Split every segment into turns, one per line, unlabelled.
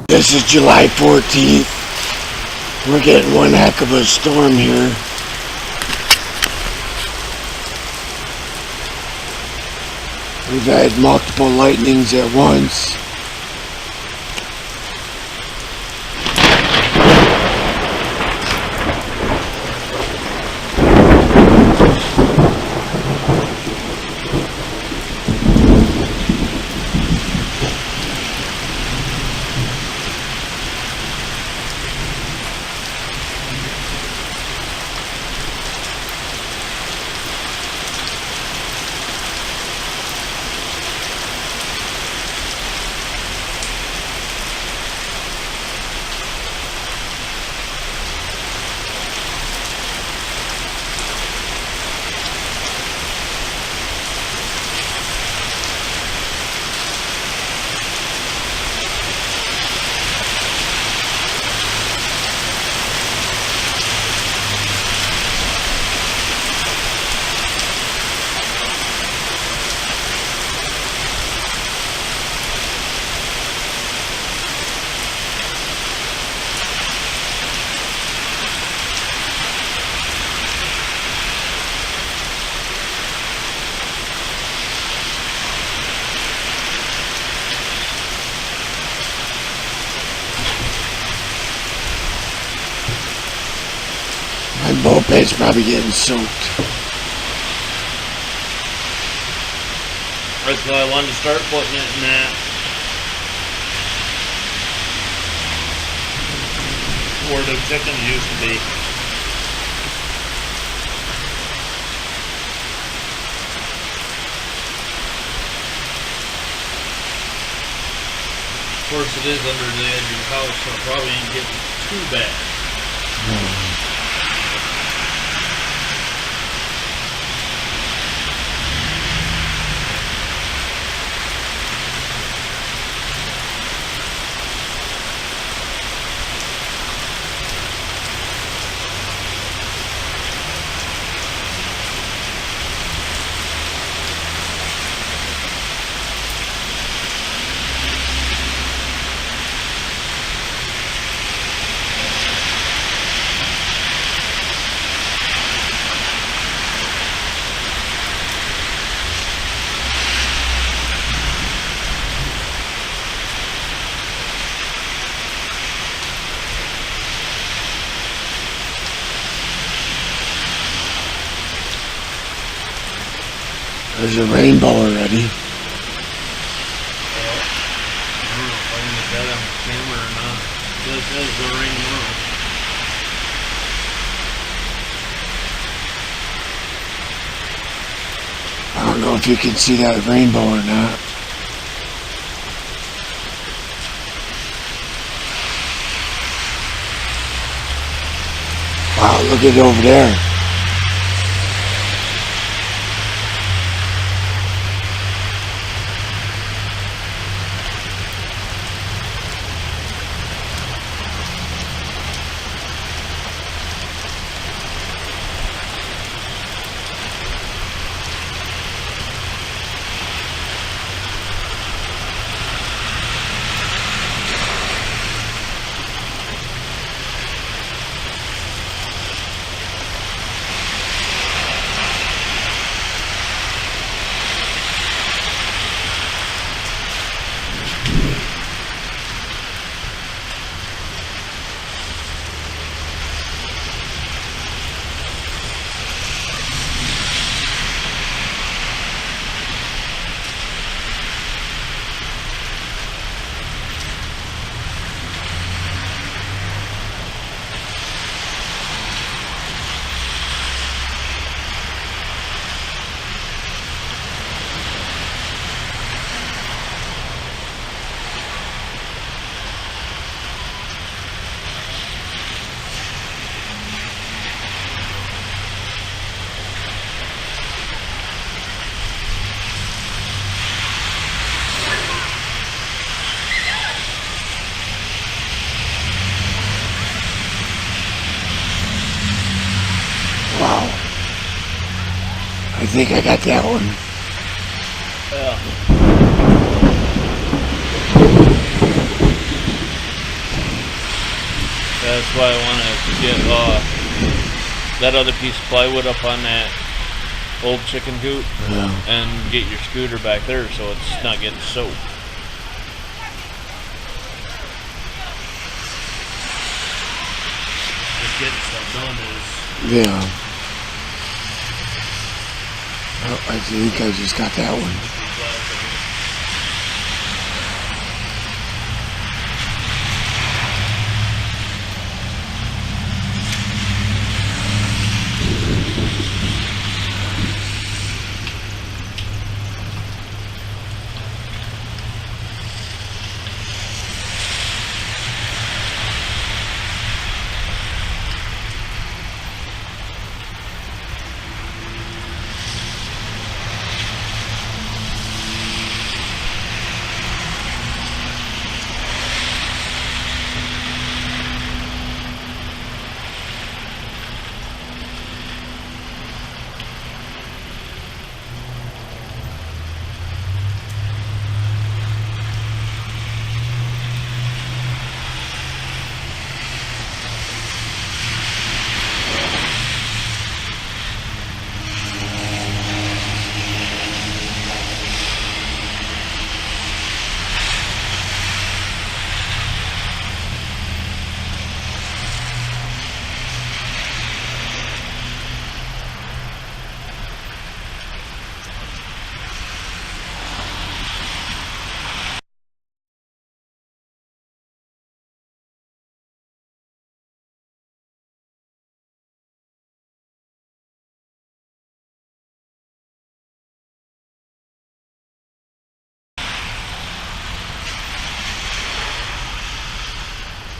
This is July 14th. We're getting one heck of a storm here. We've had multiple lightnings at once. My moped's probably getting soaked.
That's why I wanted to start putting it in that. Where the chickens used to be. Of course, it is under the edge of the house, so it probably ain't getting too bad.
There's a rainbow already.
Well, I don't know if I can get that on camera or not. This is the rainbow.
I don't know if you can see that rainbow or not. Wow, look at it over there. I think I got that one.
Yeah. That's why I want to get that other piece of plywood up on that old chicken coop and get your scooter back there so it's not getting soaked. Just getting stuff done is...
Yeah. Oh, I think I just got that one.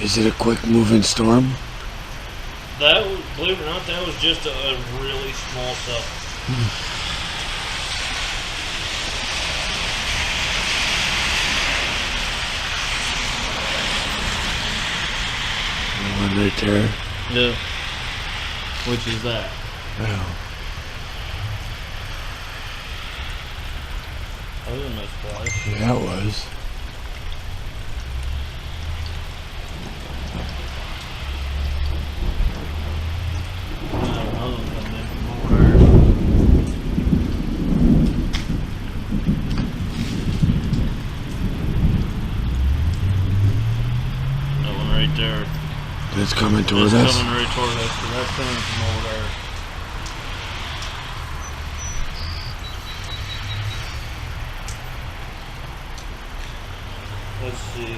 Is it a quick moving storm?
That was, believe it or not, that was just a really small cell.
One right there.
Yeah. Which is that?
Oh.
That was a nice flash.
Yeah, it was.
Another one coming in from over there. That one right there.
It's coming towards
It's
us.
coming right toward us, but that's coming from over there. Let's see.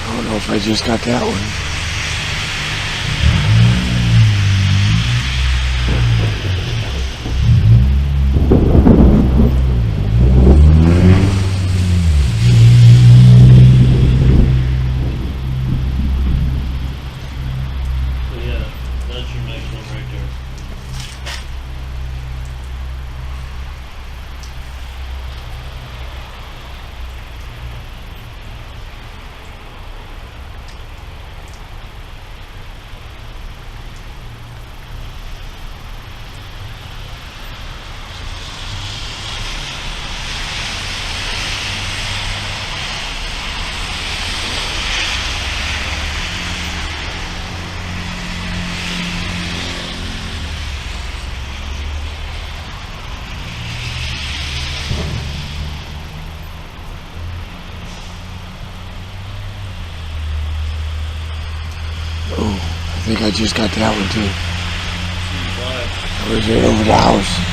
I don't know if I just got that one.
But yeah, that's your next one right there.
Oh, I think I just got that one too.
Flash.
I was right over the house.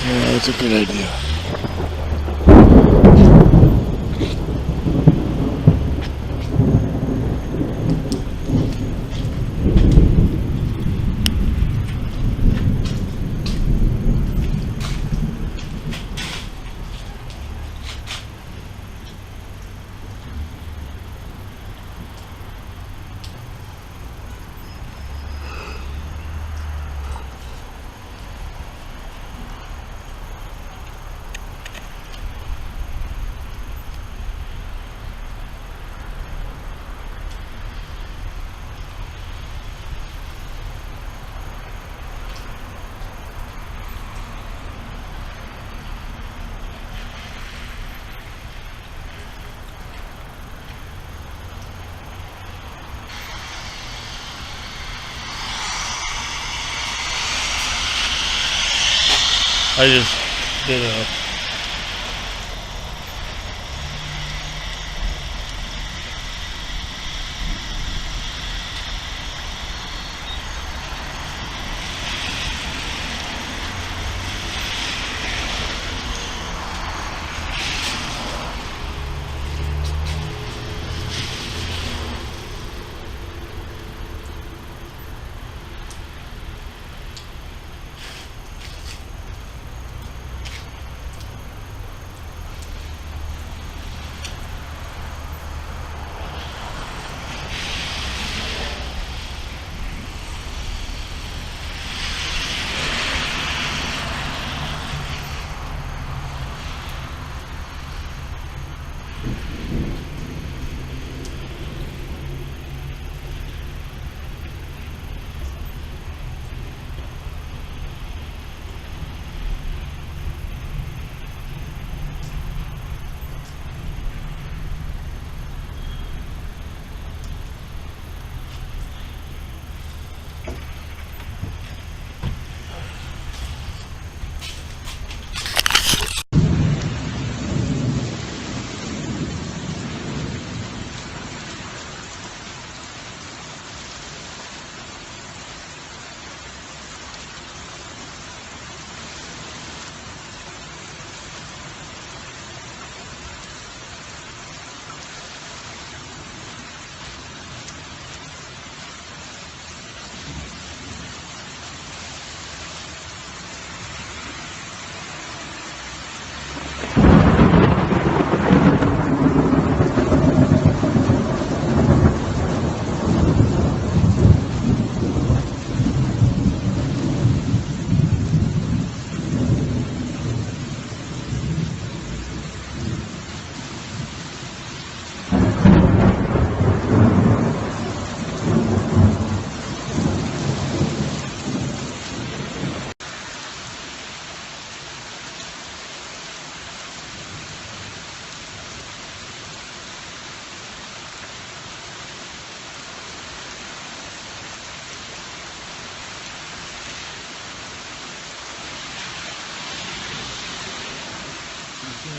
Yeah, that's a good idea.
I just did a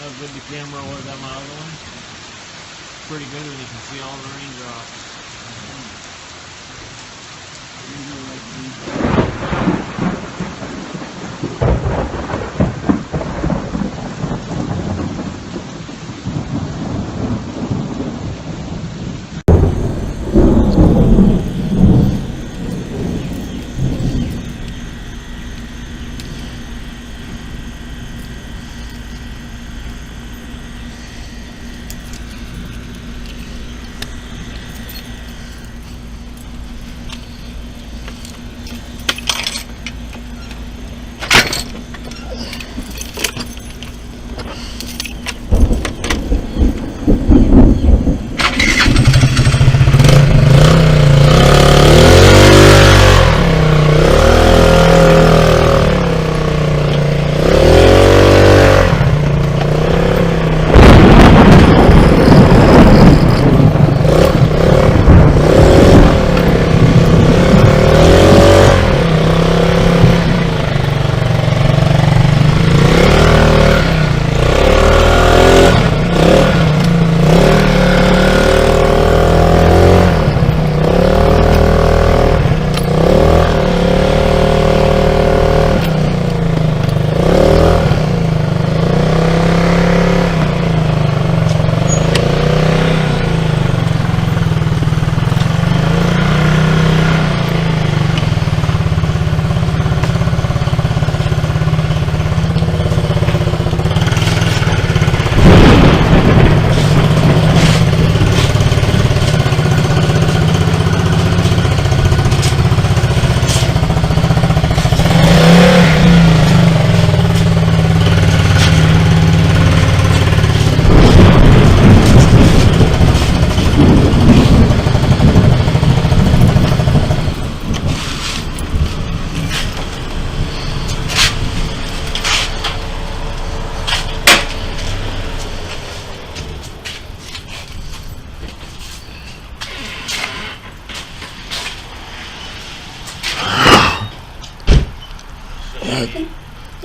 how good the camera was on my other one. Pretty good when you can see all the raindrops.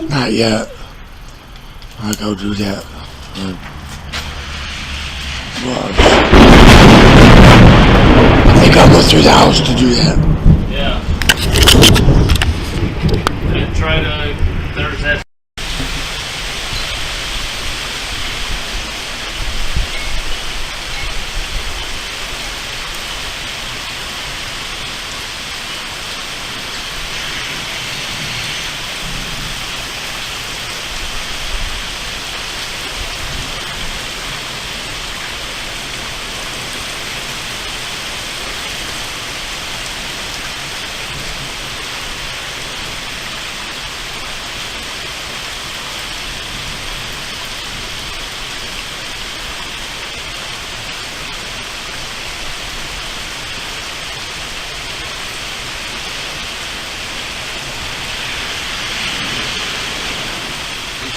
Not yet. I'll go do that. Well, I think I'll go through the house to do that.
Yeah. And try to. There's that.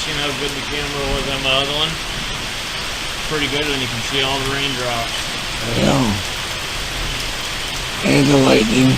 Seen how good the camera was on my other one? Pretty good when you can see all the raindrops.
Yeah. And the lightning.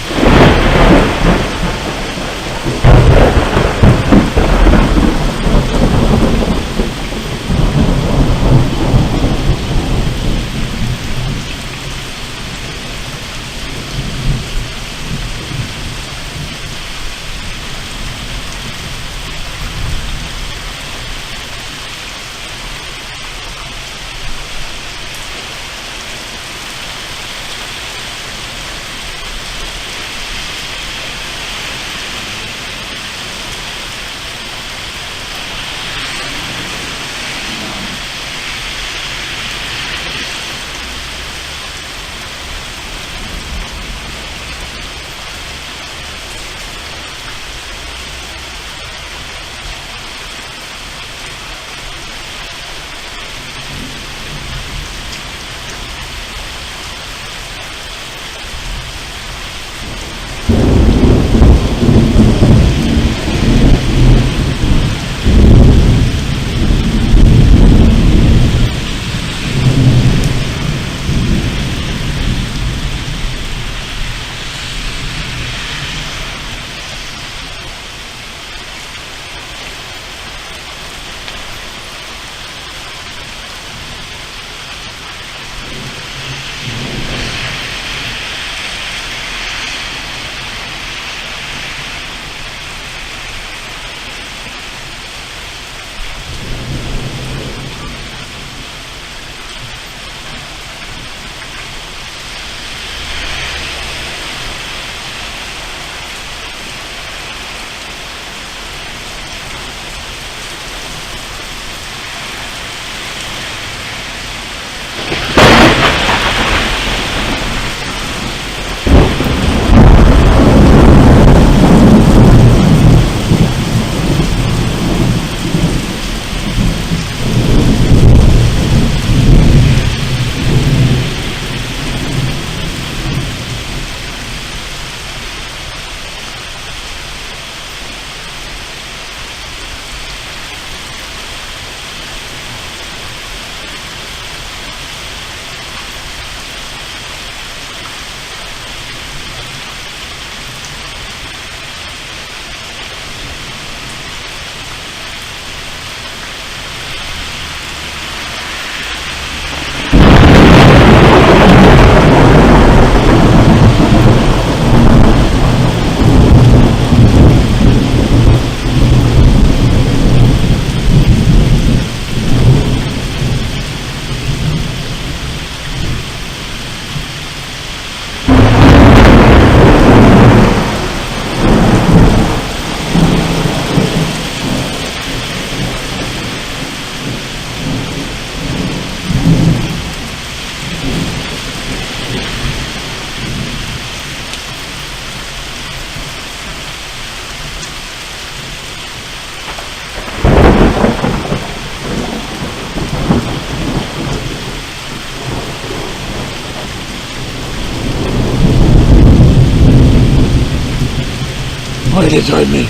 Why did join me?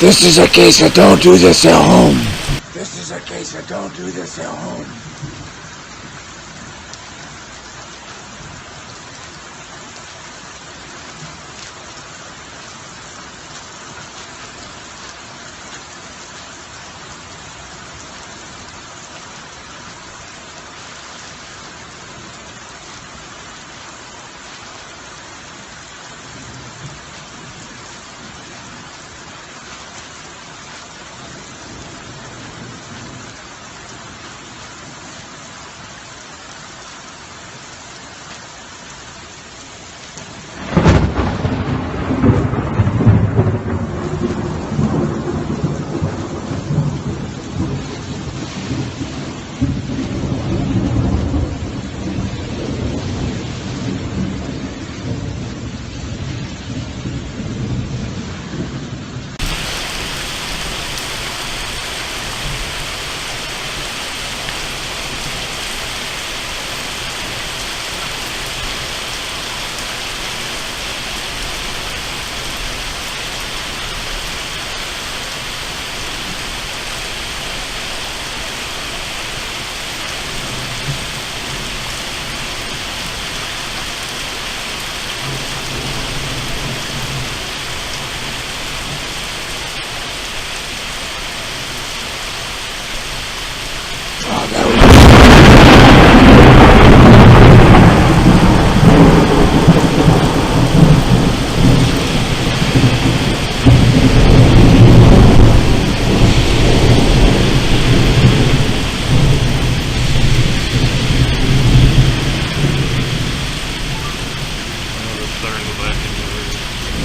This is a case of don't do this at home. This is a case of don't do this at home.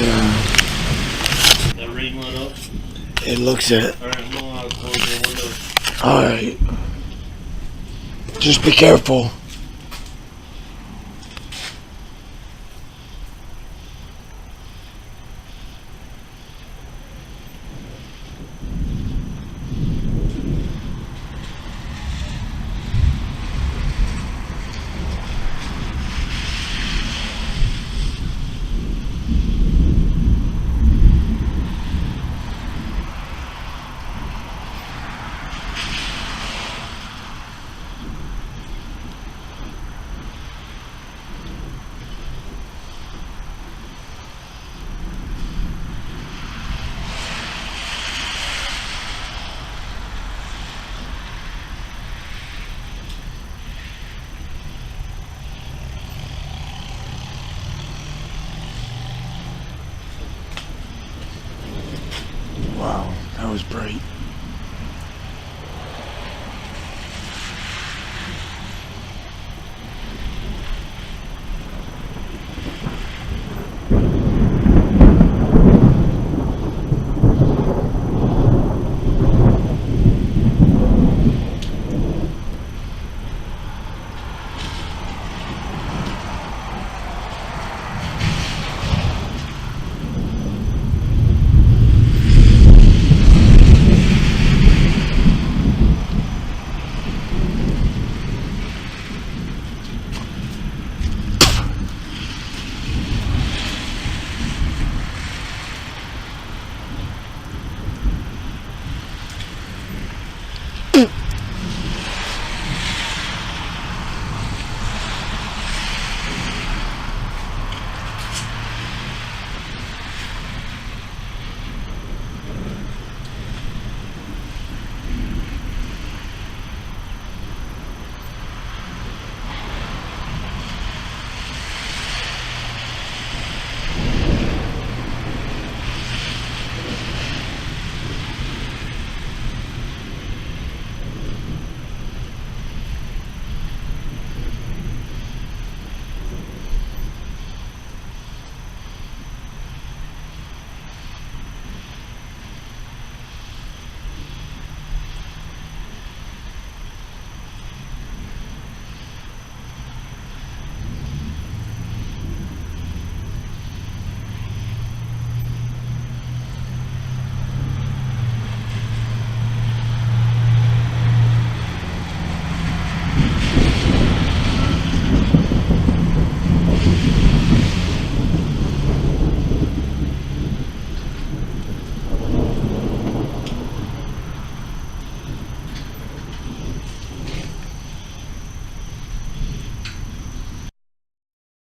Yeah.
That ring lit up.
It looks it.
Alright, no, I'll close the window.
Alright. Just be careful. Wow, that was bright.